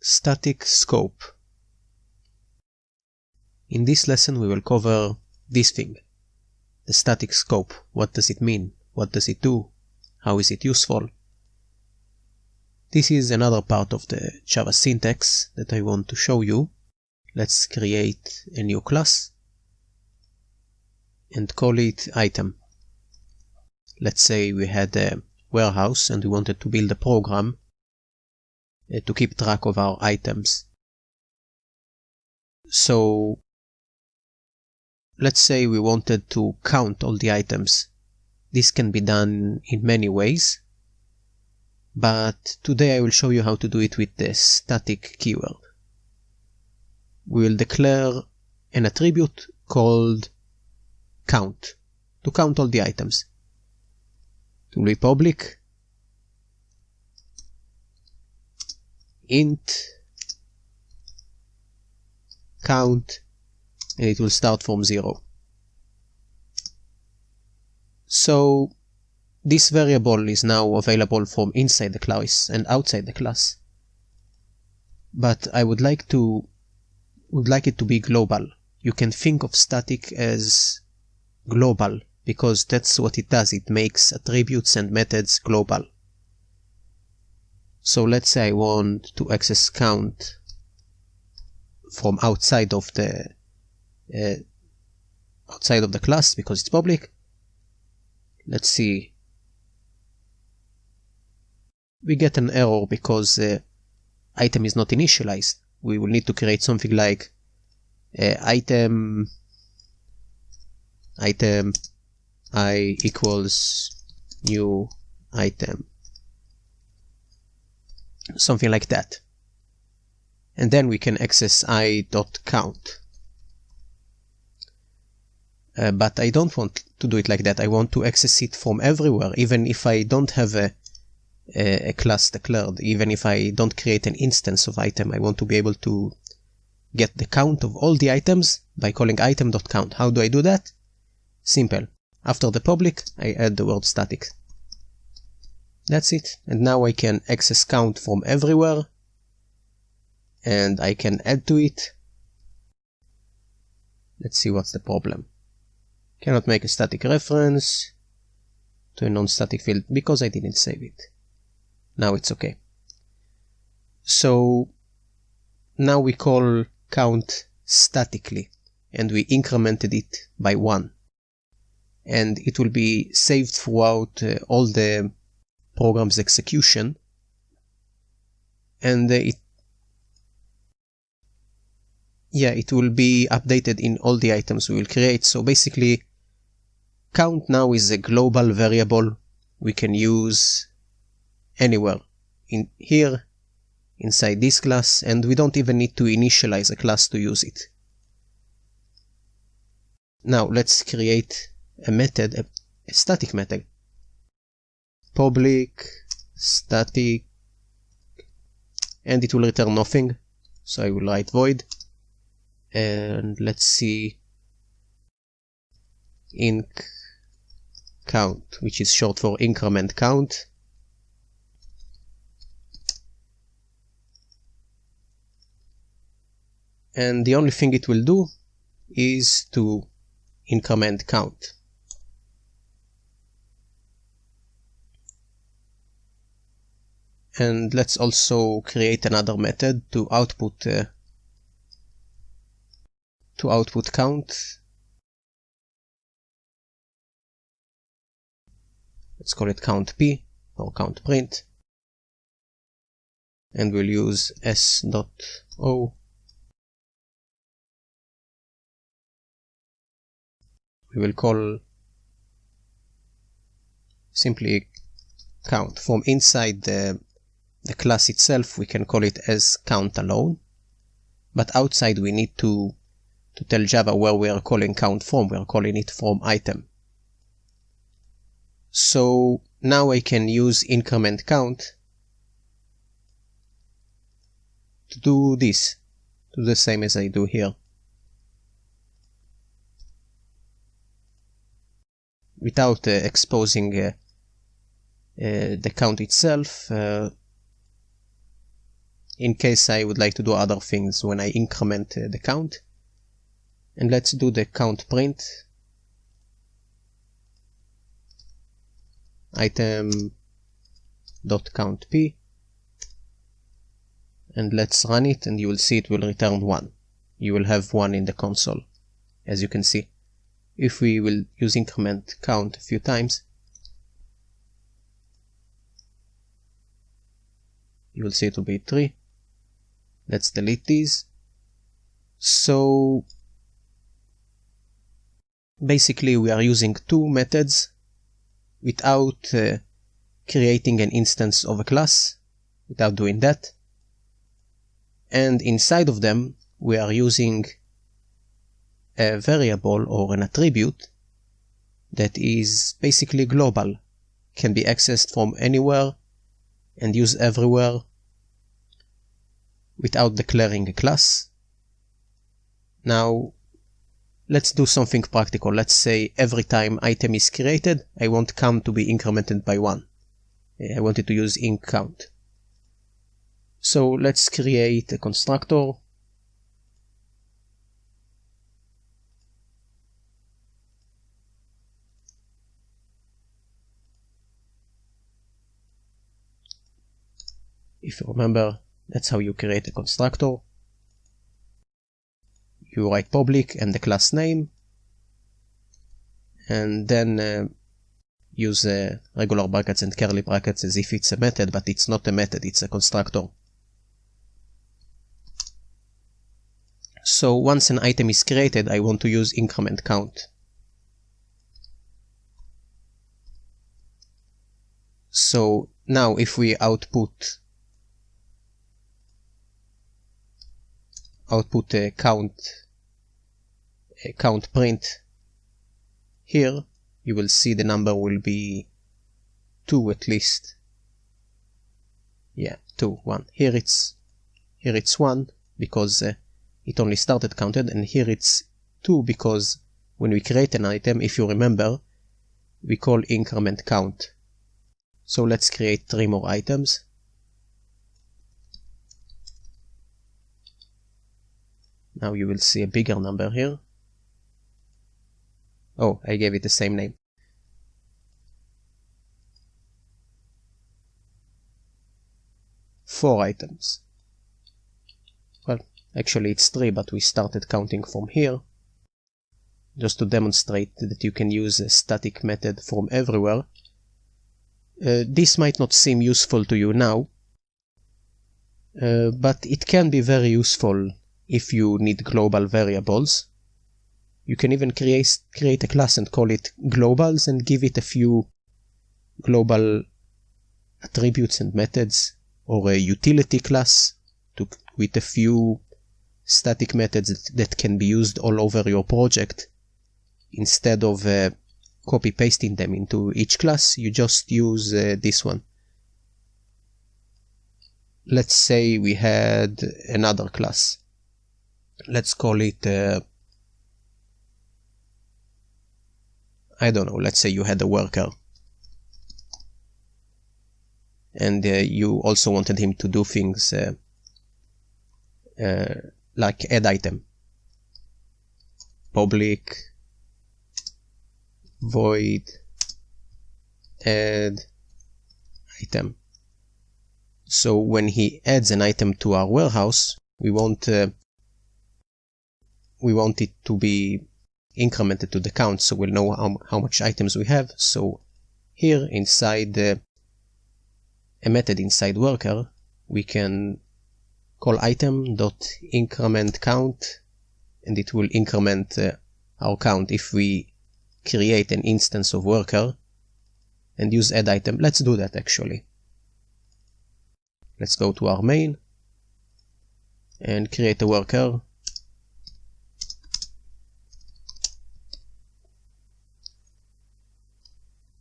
Static scope. In this lesson we will cover this thing, the static scope. What does it mean? What does it do? How is it useful? This is another part of the Java syntax that I want to show you. Let's create a new class and call it item. Let's say we had a warehouse and we wanted to build a program to keep track of our items. So let's say we wanted to count all the items. This can be done in many ways, but today I will show you how to do it with the static keyword. We will declare an attribute called count to count all the items. It will be public int count, and it will start from 0. So this variable is now available from inside the class and outside the class, but I would like it to be global. You can think of static as global because that's what it does. It makes attributes and methods global. So let's say I want to access count from outside of the class because it's public. Let's see. We get an error because the item is not initialized. We will need to create something like item I equals new item, something like that, and then we can access i.count. But I don't want to do it like that. I want to access it from everywhere, even if I don't have a class declared, even if I don't create an instance of item. I want to be able to get the count of all the items by calling item.count. How do I do that? Simple. After the public, I add the word static. That's it. And now I can access count from everywhere, and I can add to it. Let's see what's the problem. Cannot make a static reference to a non-static field because I didn't save it. Now it's okay. So now we call count statically and we incremented it by 1. And it will be saved throughout all the program's execution, and it will be updated in all the items we will create. So basically, count now is a global variable we can use anywhere in here inside this class, and we don't even need to initialize a class to use it. Now let's create a method, a static method. Public static, and it will return nothing. So I will write void, and let's see, inc count, which is short for increment count. And the only thing it will do is to increment count. And let's also create another method to output count. Let's call it count p or count print, and we'll use s.o. We will call simply count. From inside the class itself we can call it as count alone, but outside we need to tell Java where we are calling count from. We are calling it from item. So now I can use increment count to do this, to do the same as I do here. without exposing the count itself. in case I would like to do other things when I increment the count. And let's do the count print item.countp, and let's run it, and you will see it will return 1. You will have 1 in the console, as you can see. If we will use increment count a few times, you will see it will be 3. Let's delete these. So basically we are using two methods without creating an instance of a class, without doing that. And inside of them we are using a variable or an attribute that is basically global, can be accessed from anywhere and used everywhere without declaring a class. Now let's do something practical. Let's say every time item is created, I want count to be incremented by 1. I wanted to use inc count. So let's create a constructor. If you remember, that's how you create a constructor. You write public and the class name, and then use regular brackets and curly brackets as if it's a method, but it's not a method, it's a constructor. So once an item is created, I want to use increment count. So now if we output a count print here, you will see the number will be 2 at least. Yeah, 2, 1. Here it's 1 because it only started counted, and here it's 2 because when we create an item, if you remember, we call increment count. So let's create 3 more items. Now you will see a bigger number here. Oh, I gave it the same name. Four items. Well, actually it's 3, but we started counting from here, just to demonstrate that you can use a static method from everywhere. This might not seem useful to you now, but it can be very useful if you need global variables. You can even create a class and call it globals and give it a few global attributes and methods, or a utility class with a few static methods that can be used all over your project. Instead of copy pasting them into each class, you just use this one. Let's say we had another class. Let's call it I don't know, let's say you had a worker, and you also wanted him to do things like add item, public void add item. So when he adds an item to our warehouse, we want it to be incremented to the count, so we'll know how much items we have. So here inside a method inside worker, we can call item.increment count, and it will increment our count if we create an instance of worker and use add item. Let's do that actually. Let's go to our main and create a worker.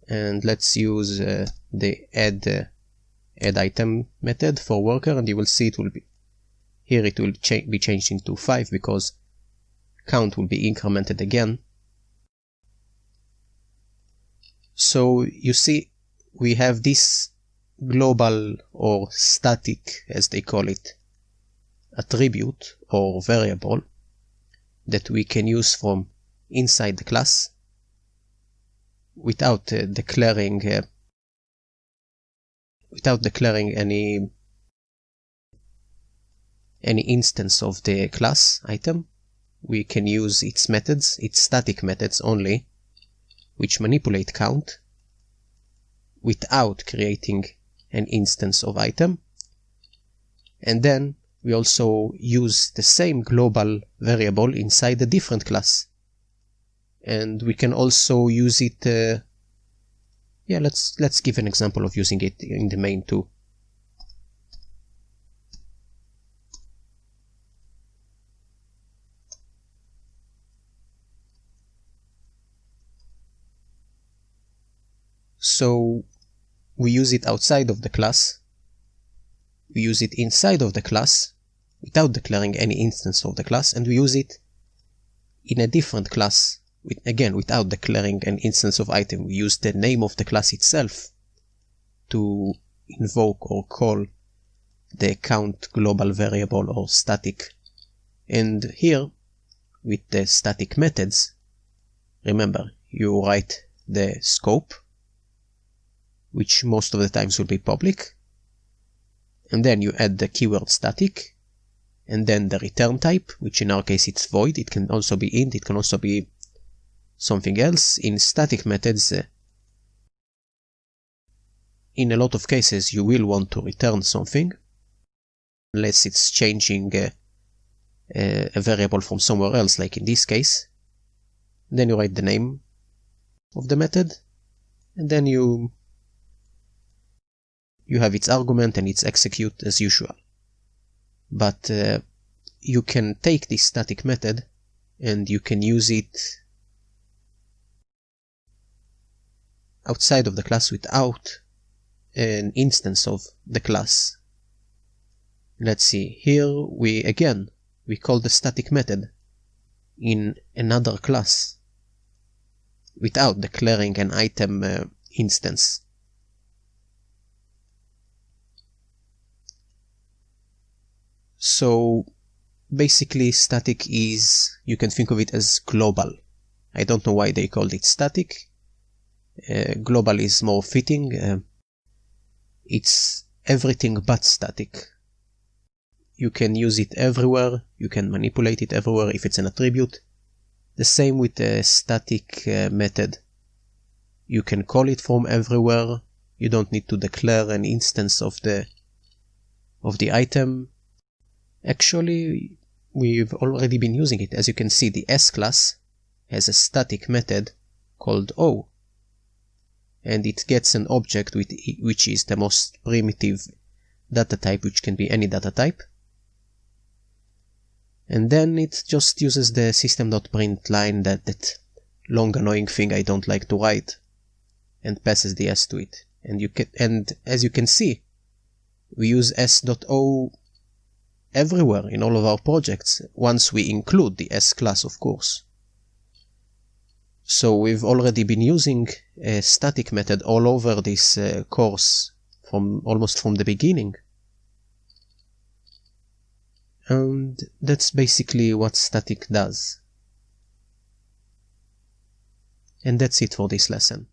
And let's use the add item method for worker, and you will see it will be here. It will be changed into 5 because count will be incremented again. So you see, we have this global or static, as they call it, attribute or variable that we can use from inside the class without declaring any instance of the class item. We can use its methods, its static methods only, which manipulate count without creating an instance of item. And then we also use the same global variable inside a different class. And we can also use it, let's give an example of using it in the main too. So we use it outside of the class, we use it inside of the class without declaring any instance of the class, and we use it in a different class, again without declaring an instance of item. We use the name of the class itself to invoke or call the count global variable or static. And here, with the static methods, remember, you write the scope, which most of the times will be public, and then you add the keyword static, and then the return type, which in our case it's void. It can also be int, it can also be something else. In static methods, in a lot of cases you will want to return something, unless it's changing a variable from somewhere else, like in this case. Then you write the name of the method, and then you have its argument and its execute as usual. But you can take this static method and you can use it outside of the class without an instance of the class. Let's see, here we call the static method in another class without declaring an item instance. So basically static is, you can think of it as global. I don't know why they called it static. Global is more fitting. It's everything but static. You can use it everywhere, you can manipulate it everywhere if it's an attribute. The same with the static method. You can call it from everywhere, you don't need to declare an instance of the item. Actually, we've already been using it. As you can see, the S class has a static method called O, and it gets an object which is the most primitive data type, which can be any data type. And then it just uses the system.println, that long annoying thing I don't like to write, and passes the S to it. And as you can see, we use s.o everywhere in all of our projects, once we include the S class, of course. So we've already been using a static method all over this course almost from the beginning. And that's basically what static does. And that's it for this lesson.